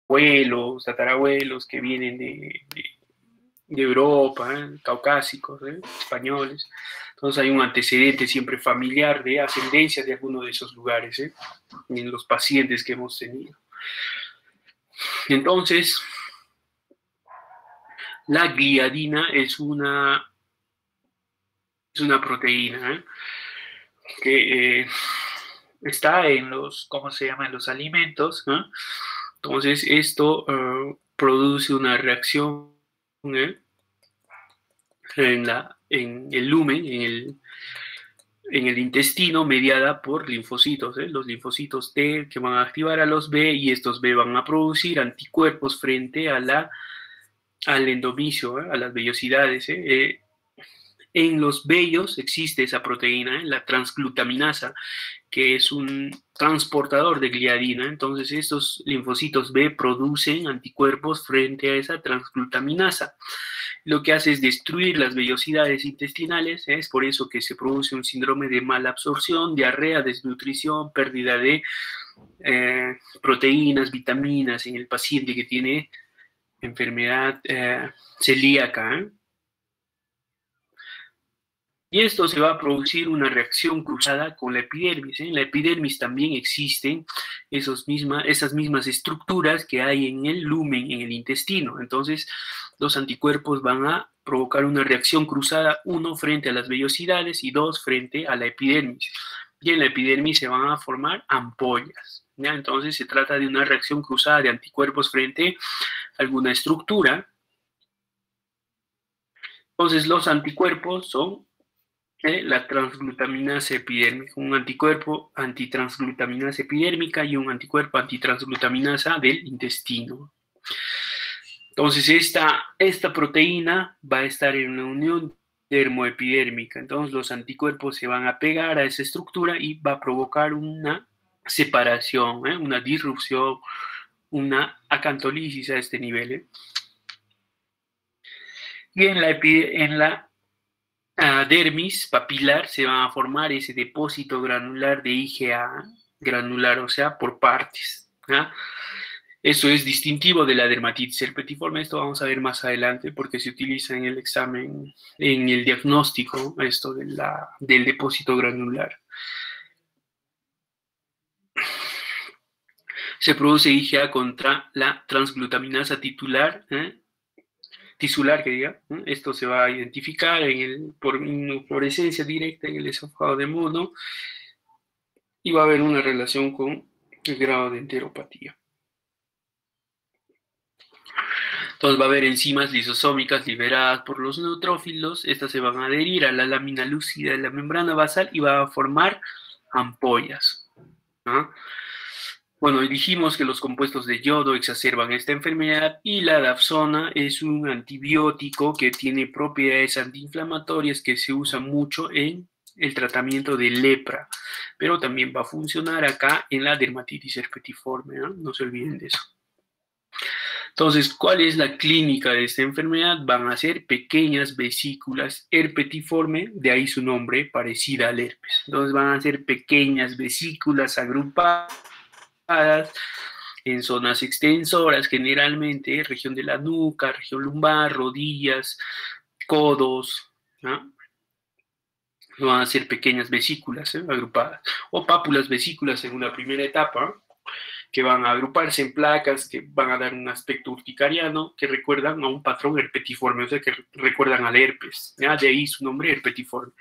abuelos, tatarabuelos que vienen de Europa, caucásicos, españoles. Entonces hay un antecedente siempre familiar de ascendencia de alguno de esos lugares, en los pacientes que hemos tenido. Entonces, la gliadina es una proteína que está en los, ¿cómo se llama? En los alimentos, ¿no? Entonces, esto produce una reacción en el lumen, en el intestino, mediada por linfocitos, los linfocitos T que van a activar a los B, y estos B van a producir anticuerpos frente al endomisio, a las vellosidades. En los vellos existe esa proteína, la transglutaminasa, que es un transportador de gliadina. Entonces estos linfocitos B producen anticuerpos frente a esa transglutaminasa. Lo que hace es destruir las vellosidades intestinales. Es por eso que se produce un síndrome de mala absorción, diarrea, desnutrición, pérdida de proteínas, vitaminas en el paciente que tiene enfermedad celíaca. Y esto se va a producir una reacción cruzada con la epidermis. En la epidermis también existen esas mismas estructuras que hay en el lumen, en el intestino. Entonces, los anticuerpos van a provocar una reacción cruzada, uno frente a las vellosidades y dos frente a la epidermis. Y en la epidermis se van a formar ampollas, ¿ya? Entonces, se trata de una reacción cruzada de anticuerpos frente a alguna estructura. Entonces, los anticuerpos son la transglutaminasa epidérmica, un anticuerpo antitransglutaminasa epidérmica y un anticuerpo antitransglutaminasa del intestino. Entonces, esta proteína va a estar en una unión dermoepidérmica. Entonces, los anticuerpos se van a pegar a esa estructura y va a provocar una separación, una disrupción, una acantolisis a este nivel. Y en la dermis papilar se va a formar ese depósito granular de IgA granular, o sea, por partes. Eso es distintivo de la dermatitis herpetiforme. Esto vamos a ver más adelante porque se utiliza en el examen, en el diagnóstico, esto del depósito granular. Se produce IgA contra la transglutaminasa tisular, que diga. Esto se va a identificar por fluorescencia directa en el esófago de mono, y va a haber una relación con el grado de enteropatía. Entonces va a haber enzimas lisosómicas liberadas por los neutrófilos. Estas se van a adherir a la lámina lúcida de la membrana basal y va a formar ampollas, ¿no? Bueno, dijimos que los compuestos de yodo exacerban esta enfermedad, y la dapsona es un antibiótico que tiene propiedades antiinflamatorias que se usa mucho en el tratamiento de lepra, pero también va a funcionar acá en la dermatitis herpetiforme, ¿no? No se olviden de eso. Entonces, ¿cuál es la clínica de esta enfermedad? Van a ser pequeñas vesículas herpetiforme, de ahí su nombre, parecida al herpes. Entonces van a ser pequeñas vesículas agrupadas en zonas extensoras, generalmente región de la nuca, región lumbar, rodillas, codos, ¿no? Van a ser pequeñas vesículas agrupadas, o pápulas vesículas en una primera etapa, que van a agruparse en placas que van a dar un aspecto urticariano, que recuerdan a un patrón herpetiforme, o sea, que recuerdan al herpes, ¿ya? De ahí su nombre, herpetiforme.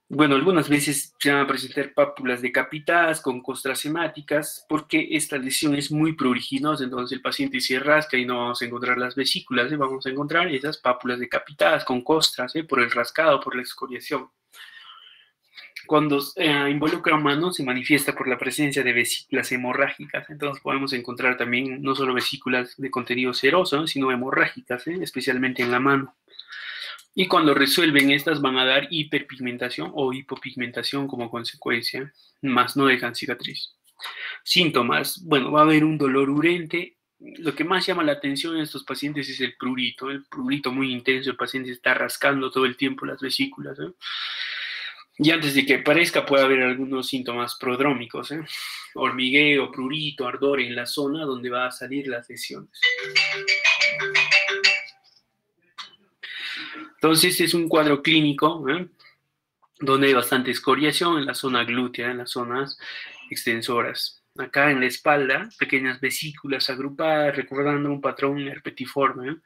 Bueno, algunas veces se van a presentar pápulas decapitadas con costras hemáticas, porque esta lesión es muy pruriginosa. Entonces el paciente se rasca y no vamos a encontrar las vesículas, vamos a encontrar esas pápulas decapitadas con costras, por el rascado, por la excoriación. Cuando involucra a manos, se manifiesta por la presencia de vesículas hemorrágicas. Entonces podemos encontrar también no solo vesículas de contenido seroso, sino hemorrágicas, especialmente en la mano. Y cuando resuelven estas, van a dar hiperpigmentación o hipopigmentación como consecuencia, más no dejan cicatriz. Síntomas: bueno, va a haber un dolor urente. Lo que más llama la atención en estos pacientes es el prurito muy intenso. El paciente está rascando todo el tiempo las vesículas, Y antes de que aparezca puede haber algunos síntomas prodrómicos, hormigueo, prurito, ardor en la zona donde va a salir las lesiones. Entonces, este es un cuadro clínico, donde hay bastante escoriación en la zona glútea, en las zonas extensoras. Acá en la espalda, pequeñas vesículas agrupadas, recordando un patrón herpetiforme.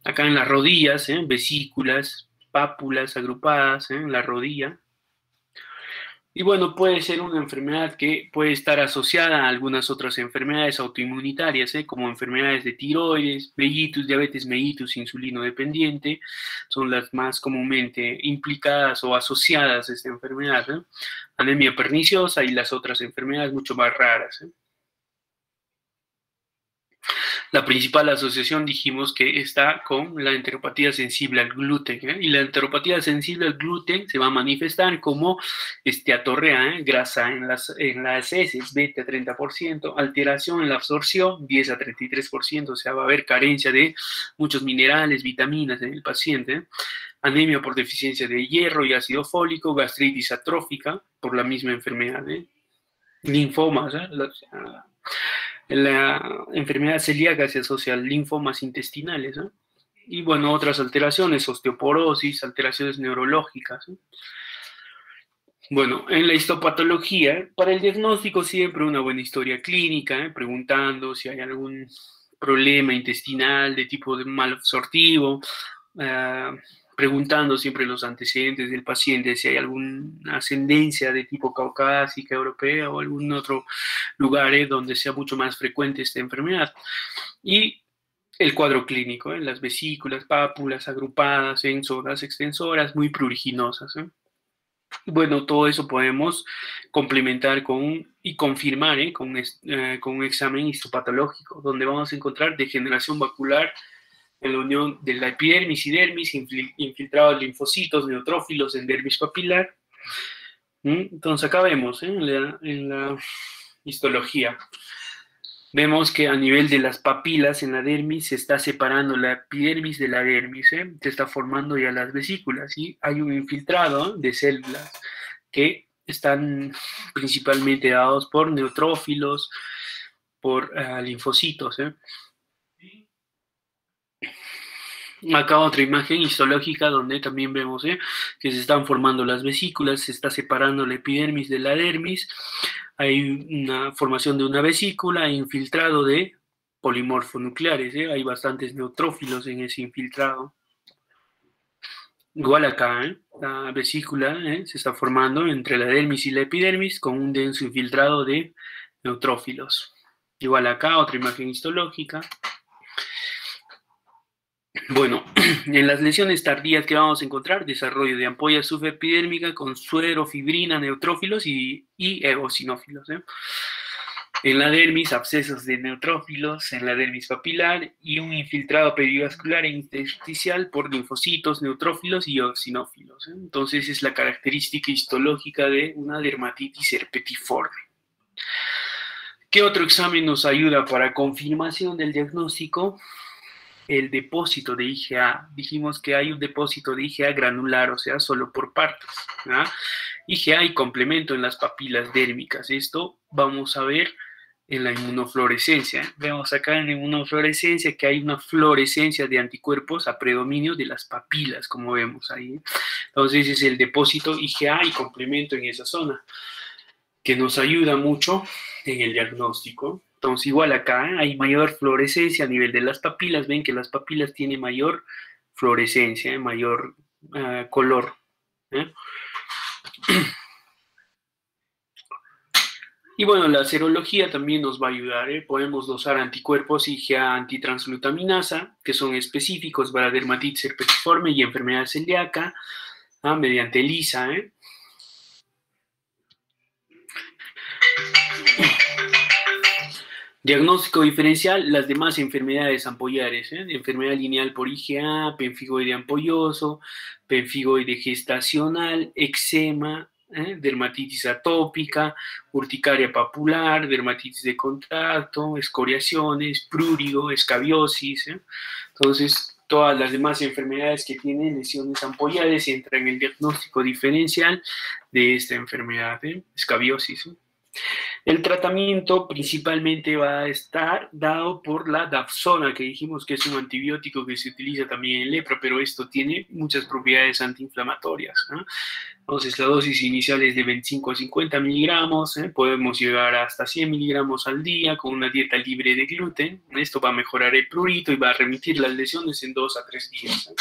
Acá en las rodillas, vesículas, pápulas agrupadas en la rodilla. Y bueno, puede ser una enfermedad que puede estar asociada a algunas otras enfermedades autoinmunitarias, como enfermedades de tiroides, mellitus, diabetes mellitus, insulino dependiente, son las más comúnmente implicadas o asociadas a esta enfermedad, anemia perniciosa y las otras enfermedades mucho más raras. La principal asociación dijimos que está con la enteropatía sensible al gluten, y la enteropatía sensible al gluten se va a manifestar como esteatorrea, grasa en las heces, beta 30%, alteración en la absorción 10 a 33%, o sea, va a haber carencia de muchos minerales, vitaminas en el paciente, anemia por deficiencia de hierro y ácido fólico, gastritis atrófica por la misma enfermedad, linfomas, la enfermedad celíaca se asocia a linfomas intestinales, ¿no? Y bueno, otras alteraciones, osteoporosis, alteraciones neurológicas, ¿no? Bueno, en la histopatología, para el diagnóstico siempre una buena historia clínica, preguntando si hay algún problema intestinal de tipo de mal absortivo, preguntando siempre los antecedentes del paciente, si hay alguna ascendencia de tipo caucásica, europea o algún otro lugar donde sea mucho más frecuente esta enfermedad. Y el cuadro clínico, las vesículas, pápulas agrupadas en zonas extensoras muy pruriginosas. Bueno, todo eso podemos complementar y confirmar con un examen histopatológico, donde vamos a encontrar degeneración vacular en la unión de la epidermis y dermis, infiltrados linfocitos, neutrófilos en dermis papilar. Entonces acá vemos en la histología. Vemos que a nivel de las papilas en la dermis se está separando la epidermis de la dermis, se está formando ya las vesículas y hay un infiltrado de células que están principalmente dados por neutrófilos, por linfocitos. Acá otra imagen histológica donde también vemos que se están formando las vesículas, se está separando la epidermis de la dermis, hay una formación de una vesícula, infiltrado de polimorfonucleares, hay bastantes neutrófilos en ese infiltrado. Igual acá, la vesícula se está formando entre la dermis y la epidermis con un denso infiltrado de neutrófilos. Igual acá, otra imagen histológica. Bueno, en las lesiones tardías que vamos a encontrar, desarrollo de ampolla subepidérmica con suero, fibrina, neutrófilos y eosinófilos. En la dermis, abscesos de neutrófilos, en la dermis papilar y un infiltrado perivascular e intersticial por linfocitos, neutrófilos y eosinófilos. Entonces es la característica histológica de una dermatitis herpetiforme. ¿Qué otro examen nos ayuda para confirmación del diagnóstico? El depósito de IgA. Dijimos que hay un depósito de IgA granular, o sea, solo por partes. IgA y complemento en las papilas dérmicas. Esto vamos a ver en la inmunofluorescencia. Vemos acá en la inmunofluorescencia que hay una fluorescencia de anticuerpos a predominio de las papilas, como vemos ahí. Entonces es el depósito IgA y complemento en esa zona, que nos ayuda mucho en el diagnóstico. Entonces, igual acá hay mayor fluorescencia a nivel de las papilas. Ven que las papilas tienen mayor fluorescencia, mayor color. Y bueno, la serología también nos va a ayudar. Podemos dosar anticuerpos IgA antitransglutaminasa, que son específicos para dermatitis herpetiforme y enfermedad celíaca, mediante ELISA. Diagnóstico diferencial, las demás enfermedades ampollares, enfermedad lineal por IgA, pemfigoide ampolloso, pemfigoide gestacional, eczema, dermatitis atópica, urticaria papular, dermatitis de contacto, escoriaciones, prurigo, escabiosis. Entonces, Todas las demás enfermedades que tienen lesiones ampollares entran en el diagnóstico diferencial de esta enfermedad, escabiosis. El tratamiento principalmente va a estar dado por la dapsona, que dijimos que es un antibiótico que se utiliza también en lepra, pero esto tiene muchas propiedades antiinflamatorias, ¿no? Entonces, la dosis inicial es de 25 a 50 miligramos, podemos llegar hasta 100 miligramos al día con una dieta libre de gluten. Esto va a mejorar el prurito y va a remitir las lesiones en 2 a 3 días.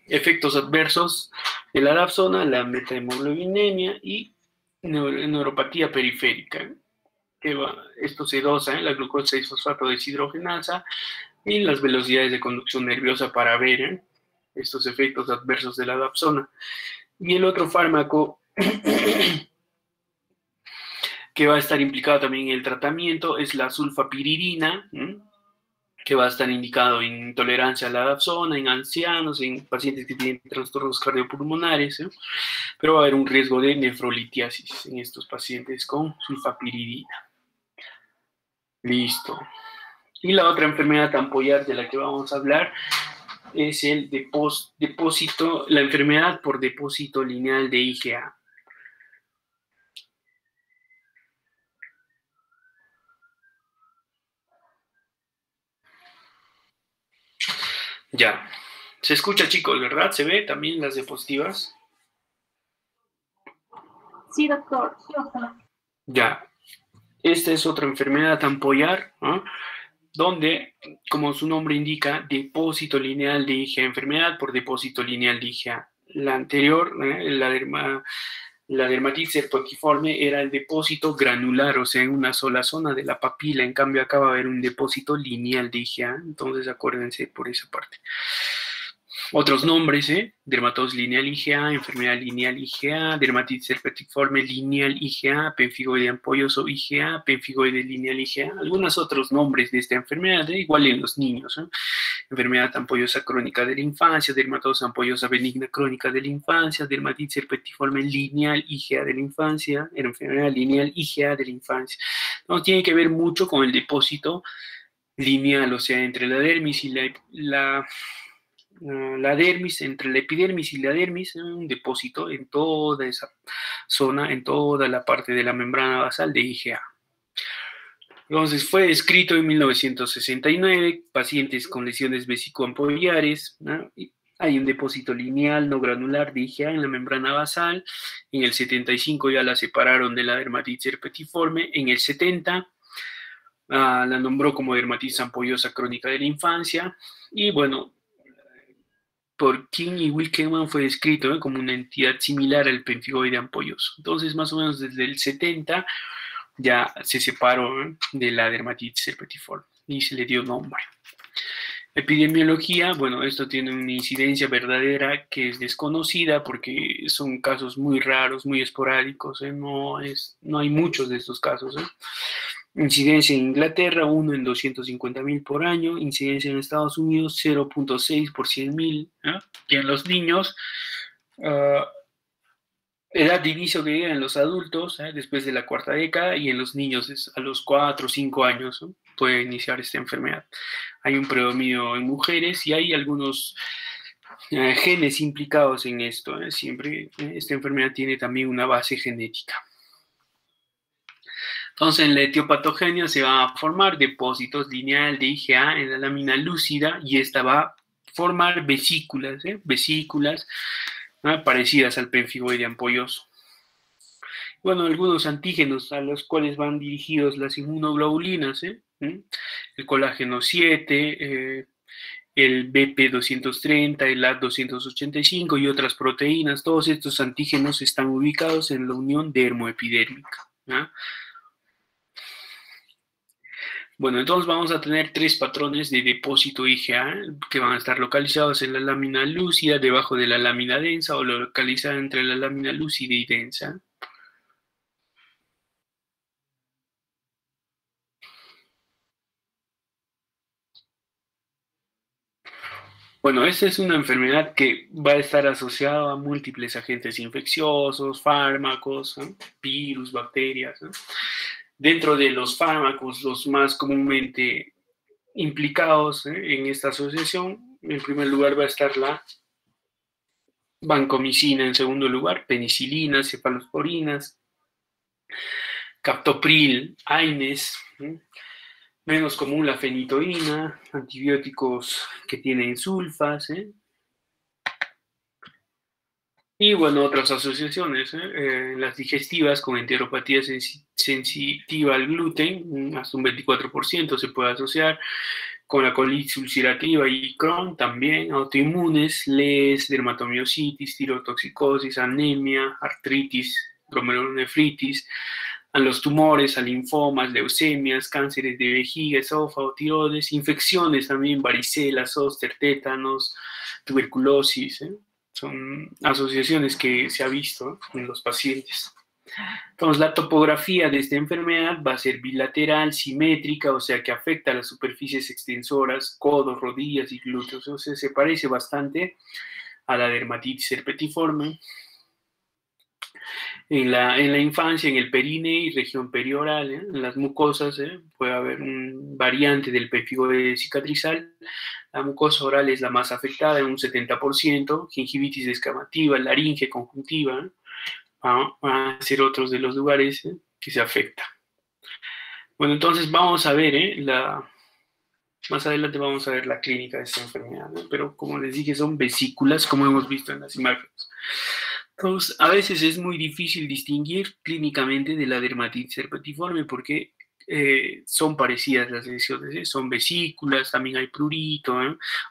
Efectos adversos de la dapsona, la metahemoglobinemia y neuropatía periférica. Esto se dosa en la glucosa y fosfato deshidrogenasa y las velocidades de conducción nerviosa para ver estos efectos adversos de la dapsona. Y el otro fármaco que va a estar implicado también en el tratamiento es la sulfapiridina, que va a estar indicado en intolerancia a la dapsona, en ancianos, en pacientes que tienen trastornos cardiopulmonares, pero va a haber un riesgo de nefrolitiasis en estos pacientes con sulfapiridina. Listo. Y la otra enfermedad ampollar de la que vamos a hablar es el depósito, la enfermedad por depósito lineal de IgA. Ya. Se escucha, chicos, ¿verdad? ¿Se ve también las diapositivas? Sí, doctor. Ya. Esta es otra enfermedad ampollar, ¿no? Donde, como su nombre indica, depósito lineal de IgA, enfermedad por depósito lineal de IgA. La anterior, la dermatitis herpetiforme, era el depósito granular, o sea, en una sola zona de la papila. En cambio, acá va a haber un depósito lineal de IgA, entonces acuérdense por esa parte. Otros nombres, dermatosis lineal IgA, enfermedad lineal IgA, dermatitis herpetiforme lineal IgA, pemfigoide ampolloso IgA, pemfigoide lineal IgA, algunos otros nombres de esta enfermedad, igual en los niños, enfermedad ampollosa crónica de la infancia, dermatosis ampollosa benigna crónica de la infancia, dermatitis herpetiforme lineal IgA de la infancia, enfermedad lineal IgA de la infancia. No tiene que ver mucho con el depósito lineal, o sea, entre la dermis y la dermis, entre la epidermis y la dermis, un depósito en toda esa zona, en toda la parte de la membrana basal de IgA. Entonces fue descrito en 1969, pacientes con lesiones vesicoampollares, ¿no? Hay un depósito lineal no granular de IgA en la membrana basal. En el 75 ya la separaron de la dermatitis herpetiforme. En el 70 la nombró como dermatitis ampollosa crónica de la infancia. Y bueno, por King y Wilkeman fue descrito como una entidad similar al pemfigoide ampolloso. Entonces, más o menos desde el 70 ya se separó de la dermatitis herpetiforme y se le dio nombre. Epidemiología, bueno, esto tiene una incidencia verdadera que es desconocida porque son casos muy raros, muy esporádicos, no hay muchos de estos casos. Incidencia en Inglaterra, 1 en 250.000 por año. Incidencia en Estados Unidos, 0.6 por 100.000. Y en los niños, edad de inicio que llega en los adultos, después de la cuarta década, y en los niños a los 4 o 5 años puede iniciar esta enfermedad. Hay un predominio en mujeres y hay algunos genes implicados en esto. Siempre esta enfermedad tiene también una base genética. Entonces, en la etiopatogenia se van a formar depósitos lineal de IgA en la lámina lúcida y esta va a formar vesículas, parecidas al pemfigoide ampolloso. Bueno, algunos antígenos a los cuales van dirigidos las inmunoglobulinas, el colágeno 7, el BP230, el AD285 y otras proteínas. Todos estos antígenos están ubicados en la unión dermoepidérmica. Bueno, entonces vamos a tener 3 patrones de depósito IgA que van a estar localizados en la lámina lúcida, debajo de la lámina densa o localizada entre la lámina lúcida y densa. Bueno, esta es una enfermedad que va a estar asociada a múltiples agentes infecciosos, fármacos, virus, bacterias. Dentro de los fármacos, los más comúnmente implicados en esta asociación. En primer lugar va a estar la vancomicina, en segundo lugar penicilinas, cefalosporinas, captopril, AINES, menos común la fenitoína, antibióticos que tienen sulfas, y bueno, otras asociaciones, las digestivas con enteropatía sensitiva al gluten, hasta un 24% se puede asociar, con la colitis ulcerativa y Crohn también, autoinmunes, LES, dermatomiositis, tirotoxicosis, anemia, artritis, glomerulonefritis, a los tumores, a linfomas, leucemias, cánceres de vejiga, esófago, tiroides, infecciones también, varicela, zóster, tétanos, tuberculosis, son asociaciones que se ha visto en los pacientes. Entonces, la topografía de esta enfermedad va a ser bilateral, simétrica, o sea que afecta a las superficies extensoras, codos, rodillas y glúteos. O sea, se parece bastante a la dermatitis herpetiforme. En la infancia, en el perine y región perioral, en las mucosas, puede haber un variante del pemphigo cicatrizal. La mucosa oral es la más afectada, en un 70%, gingivitis descamativa, laringe, conjuntiva, van a ser otros de los lugares que se afecta. Bueno, entonces vamos a ver, más adelante vamos a ver la clínica de esta enfermedad, ¿no? Pero como les dije, son vesículas, como hemos visto en las imágenes. Entonces, a veces es muy difícil distinguir clínicamente de la dermatitis herpetiforme porque son parecidas las lesiones, son vesículas, también hay prurito,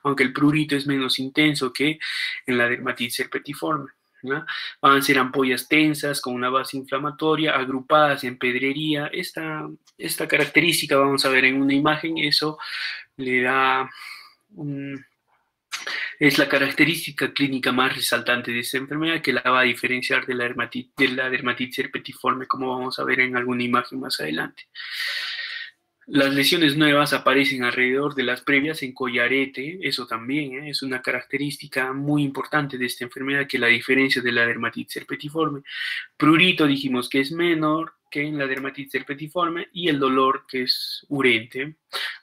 aunque el prurito es menos intenso que en la dermatitis herpetiforme, ¿no? Van a ser ampollas tensas con una base inflamatoria, agrupadas en pedrería. Esta característica vamos a ver en una imagen, eso le da es la característica clínica más resaltante de esta enfermedad que la va a diferenciar de la dermatitis herpetiforme, como vamos a ver en alguna imagen más adelante. Las lesiones nuevas aparecen alrededor de las previas en collarete, eso también es una característica muy importante de esta enfermedad que la diferencia de la dermatitis herpetiforme. Prurito dijimos que es menor que en la dermatitis herpetiforme y el dolor que es urente.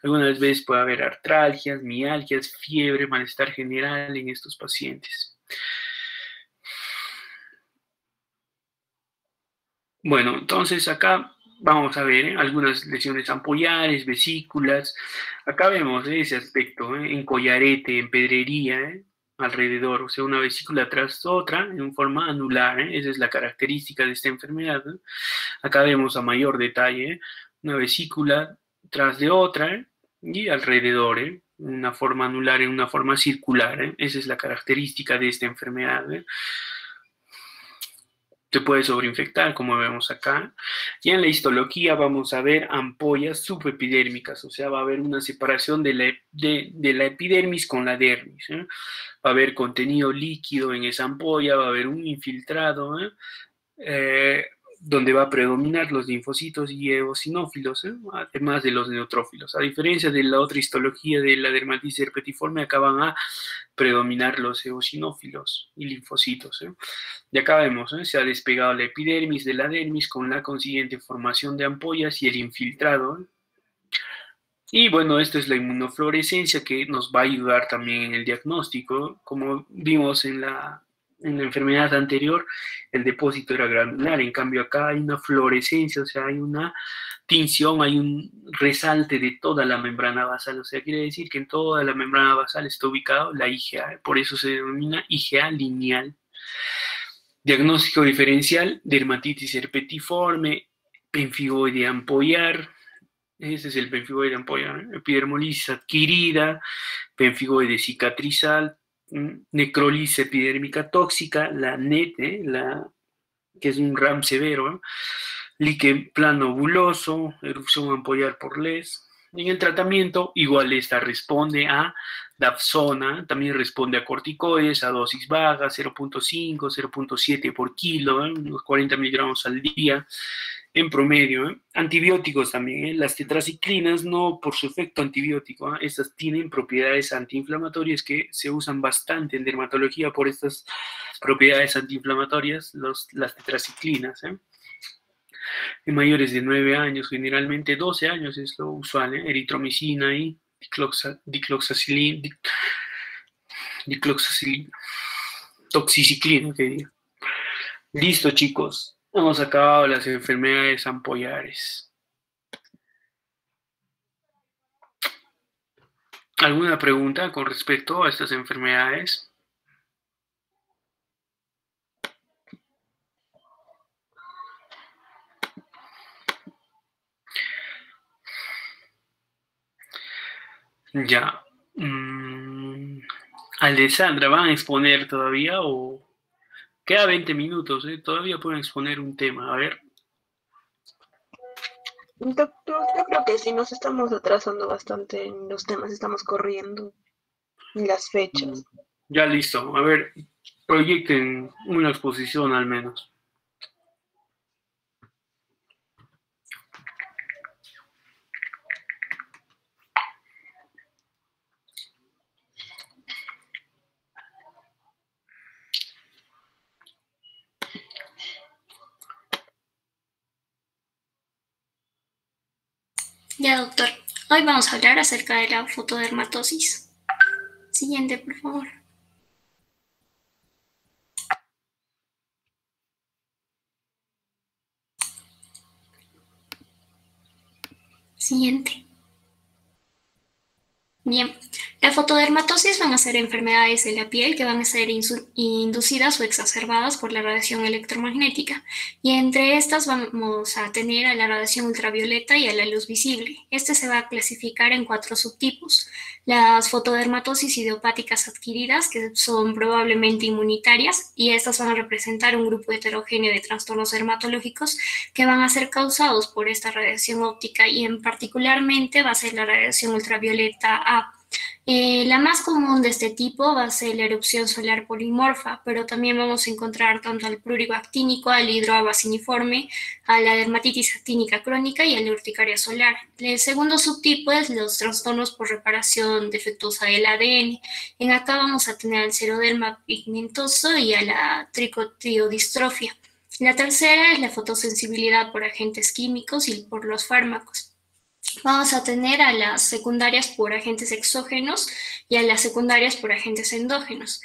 Algunas veces puede haber artralgias, mialgias, fiebre, malestar general en estos pacientes. Bueno, entonces acá vamos a ver algunas lesiones ampollares, vesículas. Acá vemos ese aspecto, en collarete, en pedrería, alrededor, o sea, una vesícula tras otra en forma anular. Esa es la característica de esta enfermedad. Acá vemos a mayor detalle una vesícula tras de otra y alrededor, una forma anular en una forma circular. Esa es la característica de esta enfermedad. Se puede sobreinfectar, como vemos acá. Y en la histología vamos a ver ampollas subepidérmicas, o sea, va a haber una separación de la epidermis con la dermis. Va a haber contenido líquido en esa ampolla, va a haber un infiltrado, donde va a predominar los linfocitos y eosinófilos, además de los neutrófilos. A diferencia de la otra histología de la dermatitis herpetiforme, acá van a predominar los eosinófilos y linfocitos. Y acá vemos, se ha despegado la epidermis de la dermis con la consiguiente formación de ampollas y el infiltrado. Y bueno, esto es la inmunofluorescencia que nos va a ayudar también en el diagnóstico. Como vimos en la enfermedad anterior, el depósito era granular, en cambio acá hay una fluorescencia, o sea, hay una tinción, hay un resalte de toda la membrana basal, o sea, quiere decir que en toda la membrana basal está ubicado la IgA, por eso se denomina IgA lineal. Diagnóstico diferencial, dermatitis herpetiforme, pemfigoide ampollar. Ese es el pemfigoide ampollar, epidermolisis adquirida, pemfigoide cicatrizal, necrólisis epidérmica tóxica, la NET, que es un RAM severo, líquen plano buloso, erupción ampollar por LES. En el tratamiento, igual esta responde a dapsona, también responde a corticoides, a dosis baja, 0.5, 0.7 por kilo, unos 40 miligramos al día en promedio. Antibióticos también, las tetraciclinas, no por su efecto antibiótico, estas tienen propiedades antiinflamatorias que se usan bastante en dermatología por estas propiedades antiinflamatorias, las tetraciclinas. En mayores de 9 años, generalmente 12 años es lo usual, eritromicina y dicloxacilina, toxiciclina, que diga. Listo, chicos. Hemos acabado las enfermedades ampollares. ¿Alguna pregunta con respecto a estas enfermedades? Ya. Alessandra, ¿van a exponer todavía o...? Queda 20 minutos, ¿eh? Todavía pueden exponer un tema. A ver. Doctor, yo creo que sí nos estamos atrasando bastante en los temas, estamos corriendo en las fechas. Ya listo. A ver, proyecten una exposición al menos. Ya, doctor. Hoy vamos a hablar acerca de la fotodermatosis. Siguiente, por favor. Siguiente. Bien, la fotodermatosis van a ser enfermedades de la piel que van a ser inducidas o exacerbadas por la radiación electromagnética, y entre estas vamos a tener a la radiación ultravioleta y a la luz visible. Este se va a clasificar en 4 subtipos: las fotodermatosis idiopáticas adquiridas, que son probablemente inmunitarias, y estas van a representar un grupo heterogéneo de trastornos dermatológicos que van a ser causados por esta radiación óptica, y en particularmente va a ser la radiación ultravioleta A. La más común de este tipo va a ser la erupción solar polimorfa, pero también vamos a encontrar tanto al prurigo actínico, al hidroabaciniforme, a la dermatitis actínica crónica y a la urticaria solar. El segundo subtipo es los trastornos por reparación defectuosa del ADN. En acá vamos a tener al xeroderma pigmentoso y a la tricotiodistrofia. La tercera es la fotosensibilidad por agentes químicos y por los fármacos. Vamos a tener a las secundarias por agentes exógenos y a las secundarias por agentes endógenos.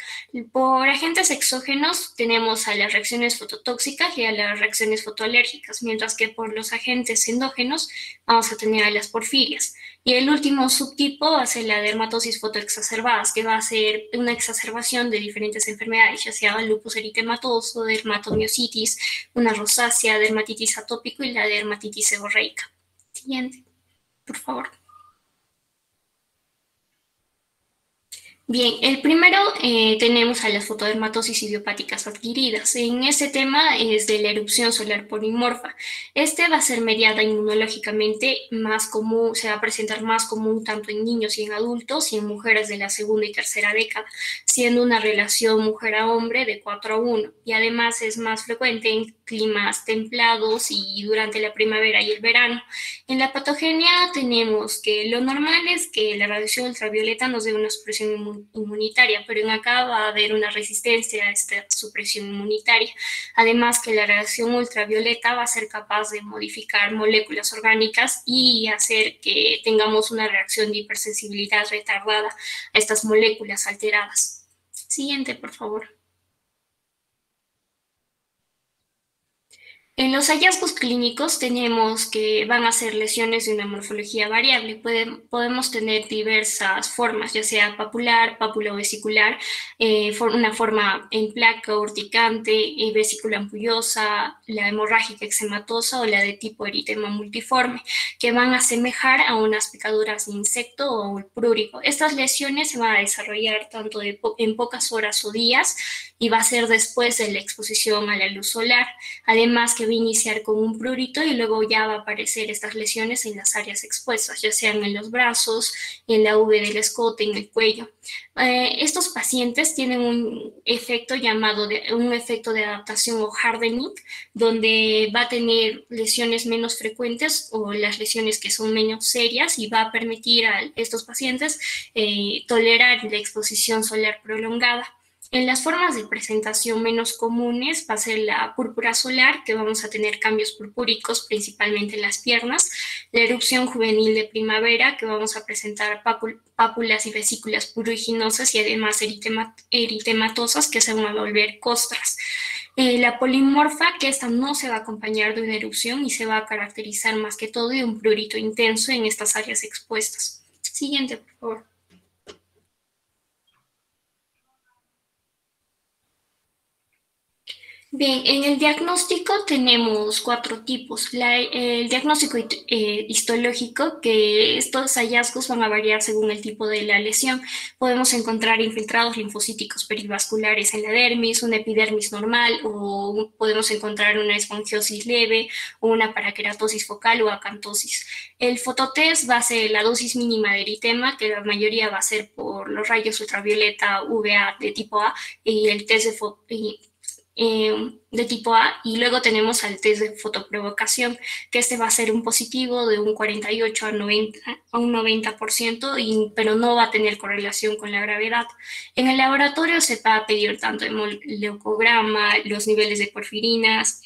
Por agentes exógenos tenemos a las reacciones fototóxicas y a las reacciones fotoalérgicas, mientras que por los agentes endógenos vamos a tener a las porfirias. Y el último subtipo va a ser la dermatosis fotoexacerbadas, que va a ser una exacerbación de diferentes enfermedades, ya sea lupus eritematoso, dermatomiositis, una rosácea, dermatitis atópico y la dermatitis seborreica. Siguiente, por favor. Bien, el primero tenemos a las fotodermatosis idiopáticas adquiridas. En este tema es de la erupción solar polimorfa. Este va a ser mediada inmunológicamente, más común, se va a presentar más común tanto en niños y en adultos y en mujeres de la segunda y tercera década, siendo una relación mujer a hombre de 4:1, y además es más frecuente en climas templados y durante la primavera y el verano. En la patogenia tenemos que lo normal es que la radiación ultravioleta nos dé una supresión inmunitaria, pero en acá va a haber una resistencia a esta supresión inmunitaria. Además que la radiación ultravioleta va a ser capaz de modificar moléculas orgánicas y hacer que tengamos una reacción de hipersensibilidad retardada a estas moléculas alteradas. Siguiente, por favor. En los hallazgos clínicos tenemos que van a ser lesiones de una morfología variable. Podemos tener diversas formas, ya sea papular, papulovesicular, una forma en placa, urticante, vesícula ampullosa, la hemorrágica eczematosa o la de tipo eritema multiforme, que van a asemejar a unas picaduras de insecto o el prurigo. Estas lesiones se van a desarrollar tanto en pocas horas o días, y va a ser después de la exposición a la luz solar. Además que va a iniciar con un prurito y luego ya va a aparecer estas lesiones en las áreas expuestas, ya sean en los brazos, en la V del escote, en el cuello. Estos pacientes tienen un efecto llamado un efecto de adaptación o hardening, donde va a tener lesiones menos frecuentes o las lesiones que son menos serias, y va a permitir a estos pacientes tolerar la exposición solar prolongada. En las formas de presentación menos comunes va a ser la púrpura solar, que vamos a tener cambios purpúricos principalmente en las piernas, la erupción juvenil de primavera, que vamos a presentar pápulas y vesículas pruriginosas y además eritematosas que se van a volver costras. La polimorfa, que esta no se va a acompañar de una erupción y se va a caracterizar más que todo de un prurito intenso en estas áreas expuestas. Siguiente, por favor. Bien, en el diagnóstico tenemos 4 tipos. El diagnóstico histológico, que estos hallazgos van a variar según el tipo de la lesión. Podemos encontrar infiltrados linfocíticos perivasculares en la dermis, una epidermis normal, o podemos encontrar una esfangiosis leve, o una paraqueratosis focal o acantosis. El fototest va a ser la dosis mínima de eritema, que la mayoría va a ser por los rayos ultravioleta UVA de tipo A, y el test de tipo A, y luego tenemos al test de fotoprovocación, que este va a ser un positivo de un 48 a un 90%, pero no va a tener correlación con la gravedad. En el laboratorio se va a pedir tanto el leucograma, los niveles de porfirinas,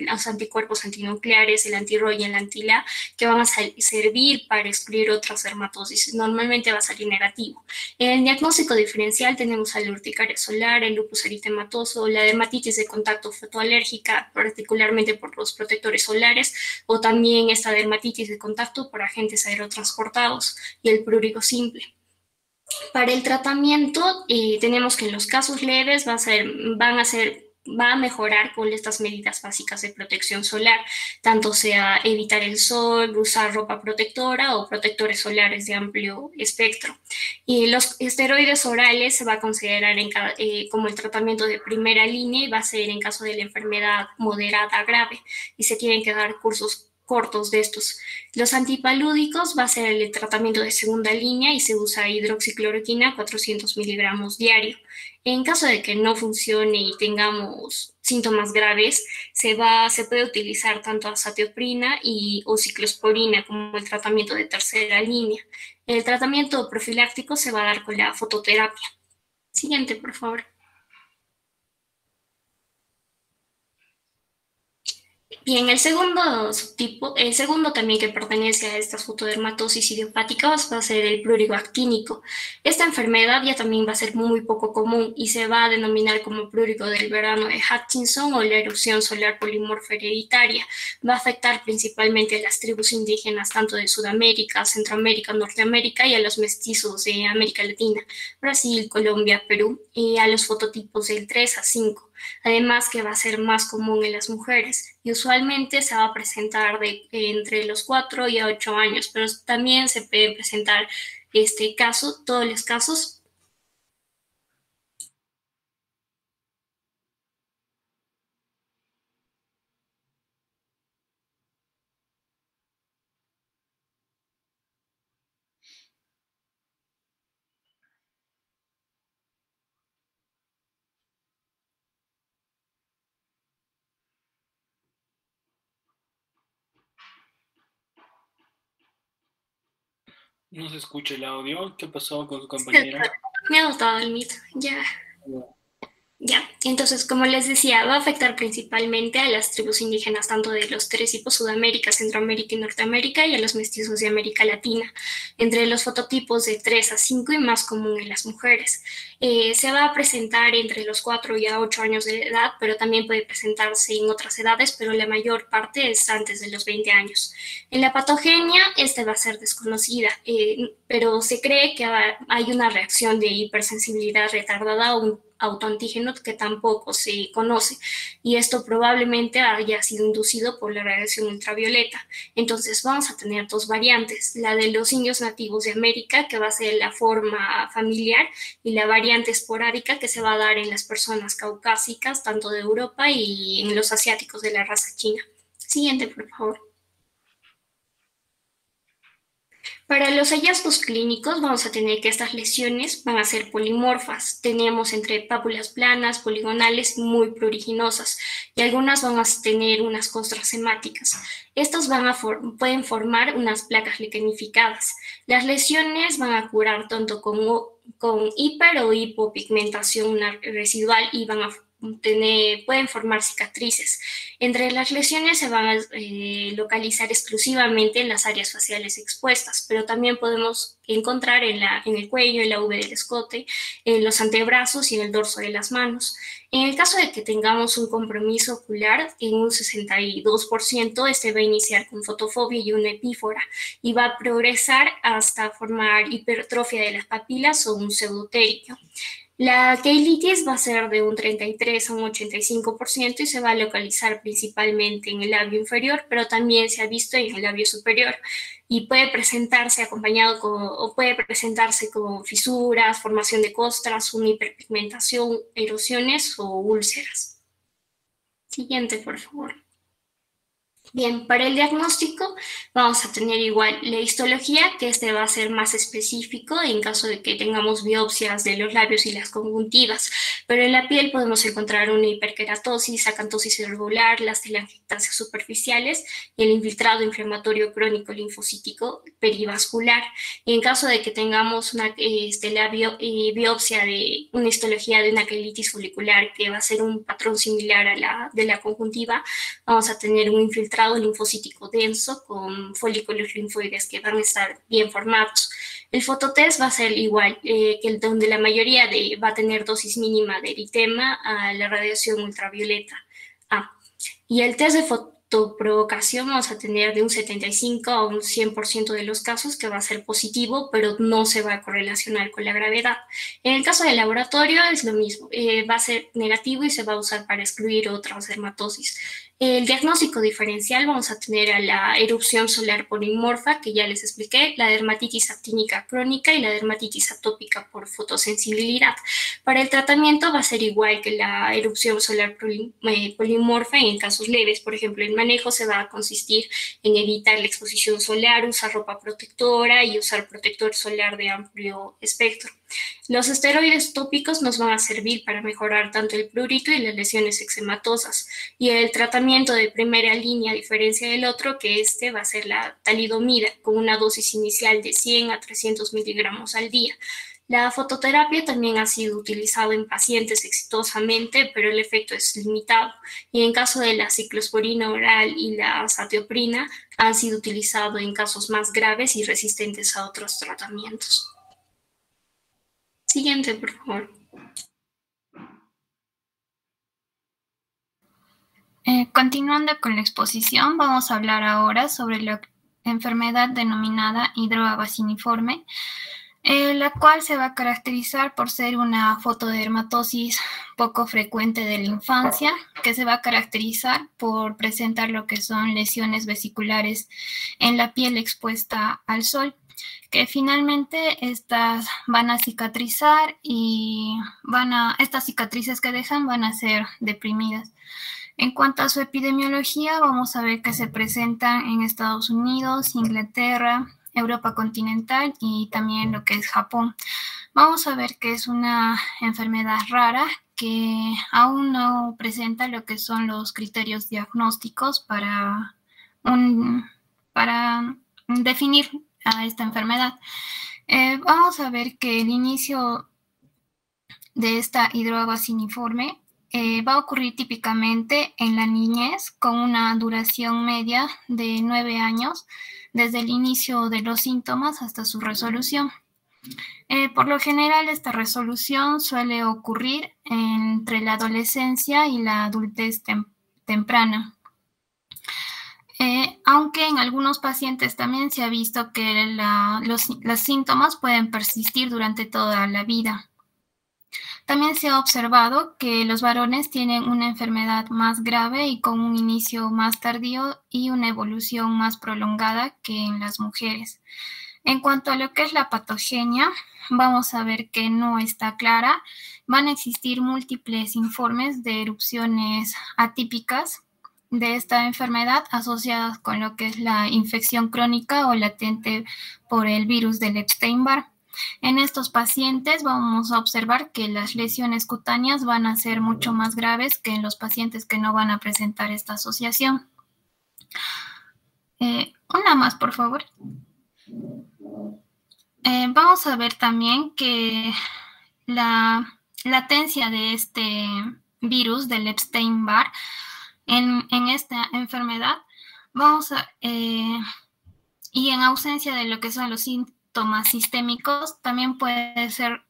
los anticuerpos antinucleares, el anti-ROY y el anti-LA, que van a servir para excluir otras dermatosis. Normalmente va a salir negativo. En el diagnóstico diferencial tenemos la urticaria solar, el lupus eritematoso, la dermatitis de contacto fotoalérgica, particularmente por los protectores solares, o también esta dermatitis de contacto por agentes aerotransportados y el prurigo simple. Para el tratamiento, tenemos que en los casos leves va a mejorar con estas medidas básicas de protección solar, tanto sea evitar el sol, usar ropa protectora o protectores solares de amplio espectro. Y los esteroides orales se va a considerar como el tratamiento de primera línea y va a ser en caso de la enfermedad moderada grave, y se tienen que dar cursos cortos de estos. Los antipalúdicos va a ser el tratamiento de segunda línea y se usa hidroxicloroquina 400 miligramos diario. En caso de que no funcione y tengamos síntomas graves, se puede utilizar tanto azatioprina o ciclosporina como el tratamiento de tercera línea. El tratamiento profiláctico se va a dar con la fototerapia. Siguiente, por favor. Bien, el segundo subtipo, el segundo también que pertenece a estas fotodermatosis idiopáticas va a ser el prurigo actínico. Esta enfermedad ya también va a ser muy poco común y se va a denominar como prurigo del verano de Hutchinson o la erupción solar polimorfa hereditaria. Va a afectar principalmente a las tribus indígenas tanto de Sudamérica, Centroamérica, Norteamérica y a los mestizos de América Latina, Brasil, Colombia, Perú, y a los fototipos del 3 a 5. Además que va a ser más común en las mujeres y usualmente se va a presentar entre los 4 y 8 años, pero también se puede presentar todos los casos. No se escucha el audio. ¿Qué pasó con su compañera? Me ha botado el mito, ya. Ya, entonces, como les decía, va a afectar principalmente a las tribus indígenas, tanto de los 3 tipos, Sudamérica, Centroamérica y Norteamérica, y a los mestizos de América Latina, entre los fototipos de 3 a 5 y más común en las mujeres. Se va a presentar entre los 4 y 8 años de edad, pero también puede presentarse en otras edades, pero la mayor parte es antes de los 20 años. En la patogenia, esta va a ser desconocida, pero se cree que hay una reacción de hipersensibilidad retardada a un autoantígeno que tampoco se conoce, y esto probablemente haya sido inducido por la radiación ultravioleta. Entonces vamos a tener 2 variantes, la de los indios nativos de América, que va a ser la forma familiar, y la variante esporádica que se va a dar en las personas caucásicas, tanto de Europa y en los asiáticos de la raza china. Siguiente, por favor. Para los hallazgos clínicos vamos a tener que estas lesiones van a ser polimorfas. Tenemos entre pápulas planas, poligonales, muy pruriginosas, y algunas van a tener unas costras hemáticas. Estas pueden formar unas placas liquenificadas. Las lesiones van a curar tanto con con hiper o hipopigmentación residual y pueden formar cicatrices. Entre las lesiones se van a localizar exclusivamente en las áreas faciales expuestas, pero también podemos encontrar en el cuello, en la V del escote, en los antebrazos y en el dorso de las manos. En el caso de que tengamos un compromiso ocular, en un 62%, este va a iniciar con fotofobia y una epífora y va a progresar hasta formar hipertrofia de las papilas o un pseudotérico. La queilitis va a ser de un 33 a un 85% y se va a localizar principalmente en el labio inferior, pero también se ha visto en el labio superior y puede presentarse con fisuras, formación de costras, una hiperpigmentación, erosiones o úlceras. Siguiente, por favor. Bien, para el diagnóstico vamos a tener igual la histología, que va a ser más específico en caso de que tengamos biopsias de los labios y las conjuntivas, pero en la piel podemos encontrar una hiperkeratosis, acantosis irregular, las telangiectasias superficiales y el infiltrado inflamatorio crónico linfocítico perivascular. Y en caso de que tengamos una biopsia de una histología de una queilitis folicular, que va a ser un patrón similar a la de la conjuntiva, vamos a tener un infiltrado linfocítico denso con folículos linfoides que van a estar bien formados. El fototest va a ser igual, donde la mayoría va a tener dosis mínima de eritema a la radiación ultravioleta A. Y el test de fotoprovocación vamos a tener de un 75 a un 100% de los casos que va a ser positivo, pero no se va a correlacionar con la gravedad. En el caso del laboratorio es lo mismo, va a ser negativo y se va a usar para excluir otras dermatosis. El diagnóstico diferencial vamos a tener a la erupción solar polimorfa, que ya les expliqué, la dermatitis actínica crónica y la dermatitis atópica por fotosensibilidad. Para el tratamiento va a ser igual que la erupción solar polimorfa en casos leves. Por ejemplo, el manejo se va a consistir en evitar la exposición solar, usar ropa protectora y usar protector solar de amplio espectro. Los esteroides tópicos nos van a servir para mejorar tanto el prurito y las lesiones eczematosas. Y el tratamiento de primera línea, a diferencia del otro, que va a ser la talidomida, con una dosis inicial de 100 a 300 miligramos al día. La fototerapia también ha sido utilizada en pacientes exitosamente, pero el efecto es limitado. Y en caso de la ciclosporina oral y la azatioprina, han sido utilizados en casos más graves y resistentes a otros tratamientos. Siguiente, por favor. Continuando con la exposición, vamos a hablar ahora sobre la enfermedad denominada hidroabaciniforme, la cual se va a caracterizar por ser una fotodermatosis poco frecuente de la infancia, que se va a caracterizar por presentar lo que son lesiones vesiculares en la piel expuesta al sol, que finalmente estas van a cicatrizar y estas cicatrices que dejan van a ser deprimidas. En cuanto a su epidemiología, vamos a ver que se presentan en Estados Unidos, Inglaterra, Europa continental y también lo que es Japón. Vamos a ver que es una enfermedad rara que aún no presenta lo que son los criterios diagnósticos para definir a esta enfermedad. Vamos a ver que el inicio de esta hidroabaciniforme va a ocurrir típicamente en la niñez con una duración media de 9 años desde el inicio de los síntomas hasta su resolución. Por lo general, esta resolución suele ocurrir entre la adolescencia y la adultez temprana. Aunque en algunos pacientes también se ha visto que los síntomas pueden persistir durante toda la vida. También se ha observado que los varones tienen una enfermedad más grave y con un inicio más tardío y una evolución más prolongada que en las mujeres. En cuanto a lo que es la patogenia, vamos a ver que no está clara. Van a existir múltiples informes de erupciones atípicas de esta enfermedad asociadas con lo que es la infección crónica o latente por el virus del Epstein-Barr. En estos pacientes vamos a observar que las lesiones cutáneas van a ser mucho más graves que en los pacientes que no van a presentar esta asociación. Una más, por favor. Vamos a ver también que la latencia de este virus del Epstein-Barr en esta enfermedad, y en ausencia de lo que son los síntomas sistémicos, también puede ser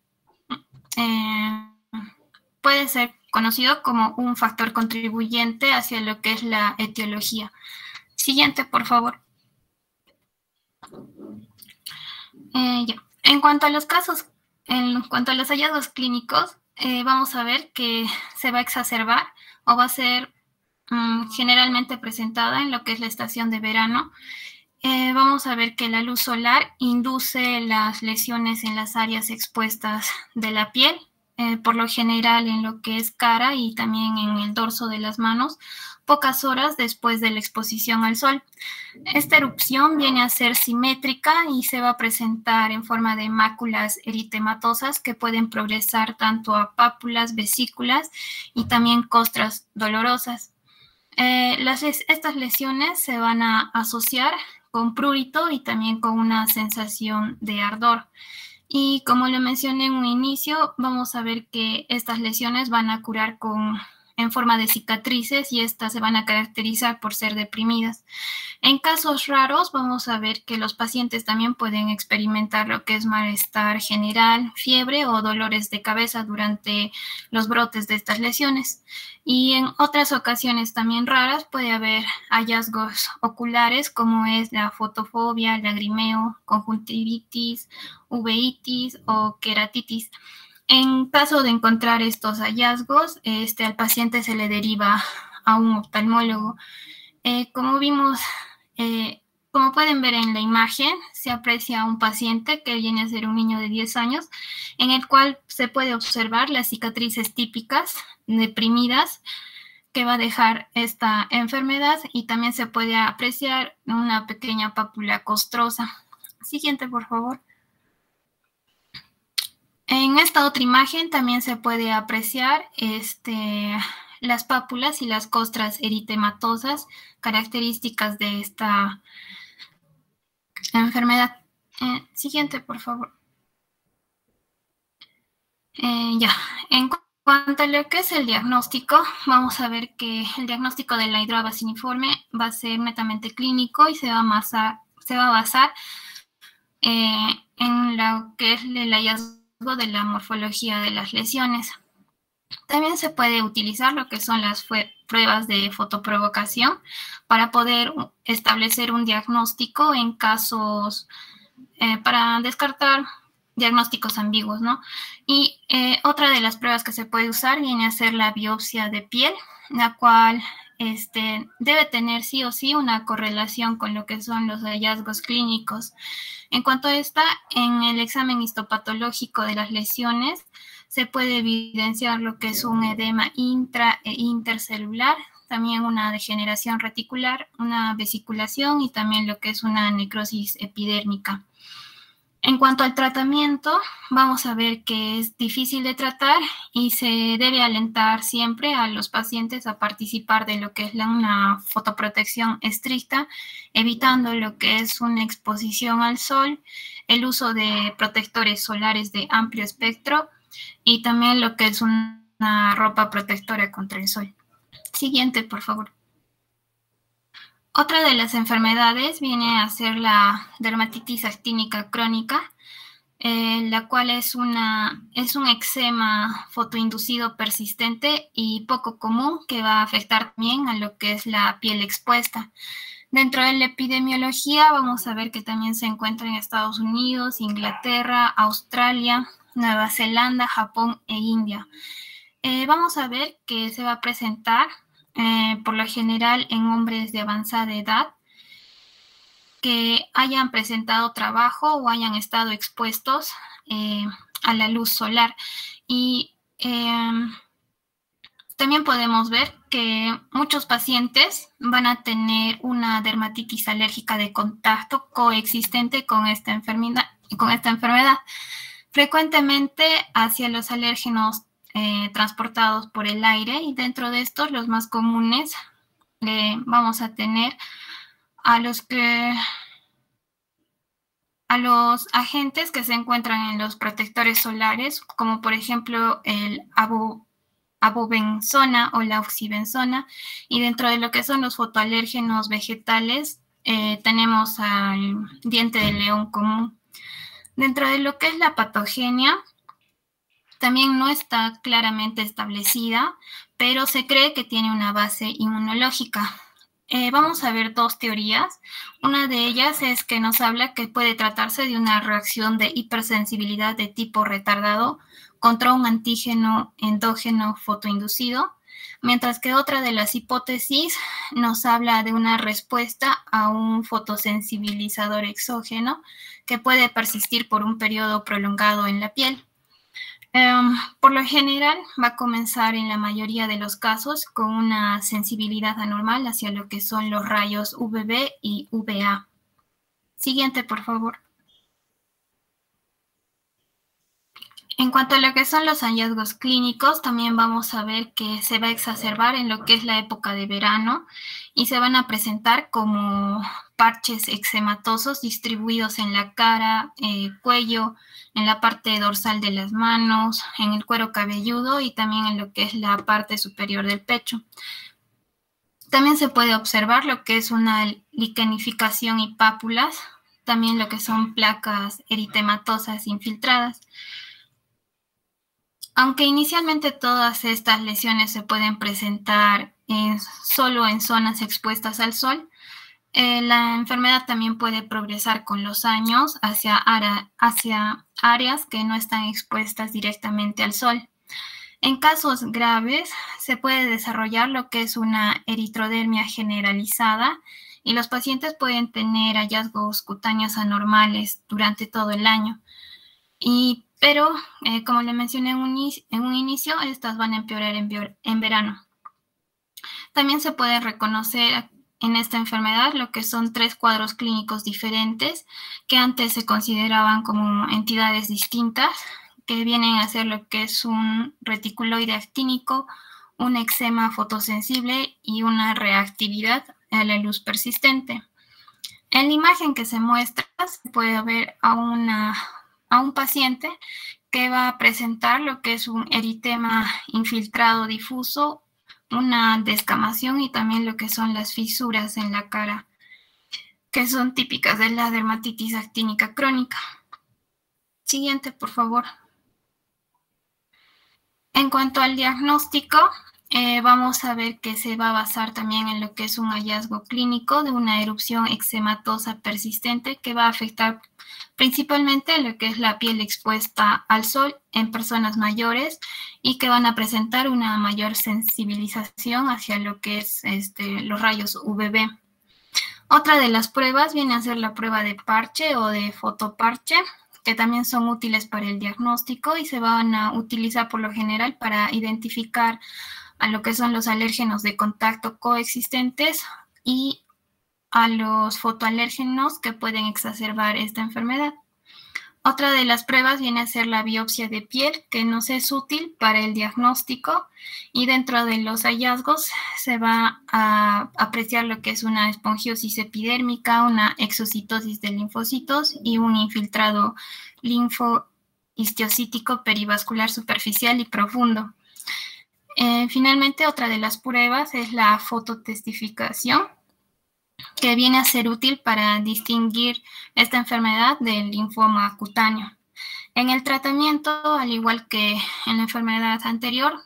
conocido como un factor contribuyente hacia lo que es la etiología. Siguiente, por favor. En cuanto a los casos, en cuanto a los hallazgos clínicos, vamos a ver que se va a exacerbar o va a ser generalmente presentada en lo que es la estación de verano. Vamos a ver que la luz solar induce las lesiones en las áreas expuestas de la piel, por lo general en lo que es cara y también en el dorso de las manos, pocas horas después de la exposición al sol. Esta erupción viene a ser simétrica y se va a presentar en forma de máculas eritematosas que pueden progresar tanto a pápulas, vesículas y también costras dolorosas. Estas lesiones se van a asociar con prurito y también con una sensación de ardor. Y como lo mencioné en un inicio, vamos a ver que estas lesiones van a curar en forma de cicatrices y estas se van a caracterizar por ser deprimidas. En casos raros vamos a ver que los pacientes también pueden experimentar lo que es malestar general, fiebre o dolores de cabeza durante los brotes de estas lesiones. Y en otras ocasiones también raras puede haber hallazgos oculares como es la fotofobia, lagrimeo, conjuntivitis, uveitis o queratitis. En caso de encontrar estos hallazgos, al paciente se le deriva a un oftalmólogo. Como pueden ver en la imagen, se aprecia a un paciente que viene a ser un niño de 10 años, en el cual se puede observar las cicatrices típicas deprimidas que va a dejar esta enfermedad y también se puede apreciar una pequeña pápula costrosa. Siguiente, por favor. En esta otra imagen también se puede apreciar las pápulas y las costras eritematosas, características de esta enfermedad. Siguiente, por favor. En cuanto a lo que es el diagnóstico, vamos a ver que el diagnóstico de la hidroa vaciniforme va a ser netamente clínico y se va a basar en lo que es el hallazgo de la morfología de las lesiones. También se puede utilizar lo que son las pruebas de fotoprovocación para poder establecer un diagnóstico en casos, para descartar diagnósticos ambiguos, ¿no? Y otra de las pruebas que se puede usar viene a ser la biopsia de piel, la cual debe tener sí o sí una correlación con lo que son los hallazgos clínicos. En cuanto a esta, en el examen histopatológico de las lesiones se puede evidenciar lo que es un edema intra e intercelular, también una degeneración reticular, una vesiculación y también lo que es una necrosis epidérmica. En cuanto al tratamiento, vamos a ver que es difícil de tratar y se debe alentar siempre a los pacientes a participar de lo que es una fotoprotección estricta, evitando lo que es una exposición al sol, el uso de protectores solares de amplio espectro y también lo que es una ropa protectora contra el sol. Siguiente, por favor. Otra de las enfermedades viene a ser la dermatitis actínica crónica, la cual es un eczema fotoinducido persistente y poco común que va a afectar también a lo que es la piel expuesta. Dentro de la epidemiología vamos a ver que también se encuentra en Estados Unidos, Inglaterra, Australia, Nueva Zelanda, Japón e India. Vamos a ver que se va a presentar por lo general en hombres de avanzada edad que hayan presentado trabajo o hayan estado expuestos a la luz solar. Y también podemos ver que muchos pacientes van a tener una dermatitis alérgica de contacto coexistente con esta enfermedad. Frecuentemente hacia los alérgenos transportados por el aire, y dentro de estos los más comunes vamos a tener a los que a los agentes que se encuentran en los protectores solares, como por ejemplo el avobenzona o la oxibenzona, y dentro de lo que son los fotoalérgenos vegetales, tenemos al diente de león común. Dentro de lo que es la patogenia, también no está claramente establecida, pero se cree que tiene una base inmunológica. Vamos a ver dos teorías. Una de ellas es que nos habla que puede tratarse de una reacción de hipersensibilidad de tipo retardado contra un antígeno endógeno fotoinducido, mientras que otra de las hipótesis nos habla de una respuesta a un fotosensibilizador exógeno que puede persistir por un periodo prolongado en la piel. Por lo general va a comenzar en la mayoría de los casos con una sensibilidad anormal hacia lo que son los rayos UVB y UVA. Siguiente, por favor. En cuanto a lo que son los hallazgos clínicos, también vamos a ver que se va a exacerbar en lo que es la época de verano y se van a presentar como parches eczematosos distribuidos en la cara, cuello, en la parte dorsal de las manos, en el cuero cabelludo y también en lo que es la parte superior del pecho. También se puede observar lo que es una liquenificación y pápulas, también lo que son placas eritematosas infiltradas. Aunque inicialmente todas estas lesiones se pueden presentar solo en zonas expuestas al sol, la enfermedad también puede progresar con los años hacia áreas que no están expuestas directamente al sol. En casos graves se puede desarrollar lo que es una eritrodermia generalizada y los pacientes pueden tener hallazgos cutáneos anormales durante todo el año. Pero, como le mencioné en un inicio, estas van a empeorar en verano. También se puede reconocer en esta enfermedad lo que son 3 cuadros clínicos diferentes que antes se consideraban como entidades distintas, que vienen a ser lo que es un reticuloide actínico, un eczema fotosensible y una reactividad a la luz persistente. En la imagen que se muestra se puede ver a un paciente que va a presentar lo que es un eritema infiltrado difuso, una descamación y también lo que son las fisuras en la cara, que son típicas de la dermatitis actínica crónica. Siguiente, por favor. En cuanto al diagnóstico, vamos a ver que se va a basar también en lo que es un hallazgo clínico de una erupción eczematosa persistente que va a afectar principalmente lo que es la piel expuesta al sol en personas mayores y que van a presentar una mayor sensibilización hacia lo que es los rayos UVB. Otra de las pruebas viene a ser la prueba de parche o de fotoparche, que también son útiles para el diagnóstico y se van a utilizar por lo general para identificar a lo que son los alérgenos de contacto coexistentes y a los fotoalérgenos que pueden exacerbar esta enfermedad. Otra de las pruebas viene a ser la biopsia de piel, que nos es útil para el diagnóstico y dentro de los hallazgos se va a apreciar lo que es una esponjiosis epidérmica, una exocitosis de linfocitos y un infiltrado linfohistiocítico perivascular superficial y profundo. Finalmente, otra de las pruebas es la fototestificación, que viene a ser útil para distinguir esta enfermedad del linfoma cutáneo. En el tratamiento, al igual que en la enfermedad anterior,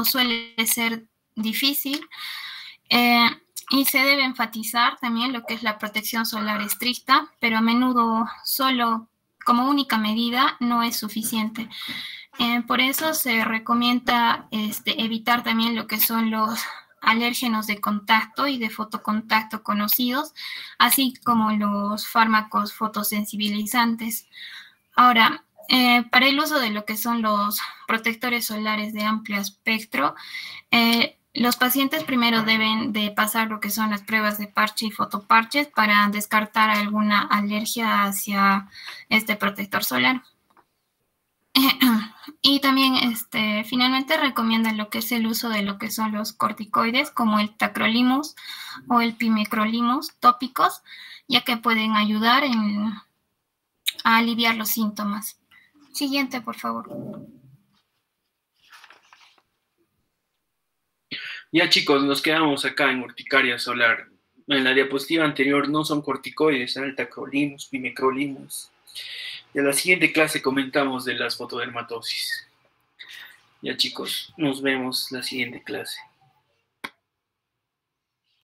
suele ser difícil y se debe enfatizar también lo que es la protección solar estricta, pero a menudo solo como única medida no es suficiente. Por eso se recomienda evitar también lo que son los alérgenos de contacto y de fotocontacto conocidos, así como los fármacos fotosensibilizantes. Ahora, para el uso de lo que son los protectores solares de amplio espectro, los pacientes primero deben de pasar lo que son las pruebas de parche y fotoparches para descartar alguna alergia hacia este protector solar. Y también finalmente recomiendan lo que es el uso de lo que son los corticoides como el tacrolimus o el pimecrolimus tópicos, ya que pueden ayudar a aliviar los síntomas. Siguiente, por favor. Ya chicos, nos quedamos acá en urticaria solar. En la diapositiva anterior no son corticoides, el tacrolimus, pimecrolimus. Y en la siguiente clase comentamos de las fotodermatosis. Ya chicos, nos vemos la siguiente clase.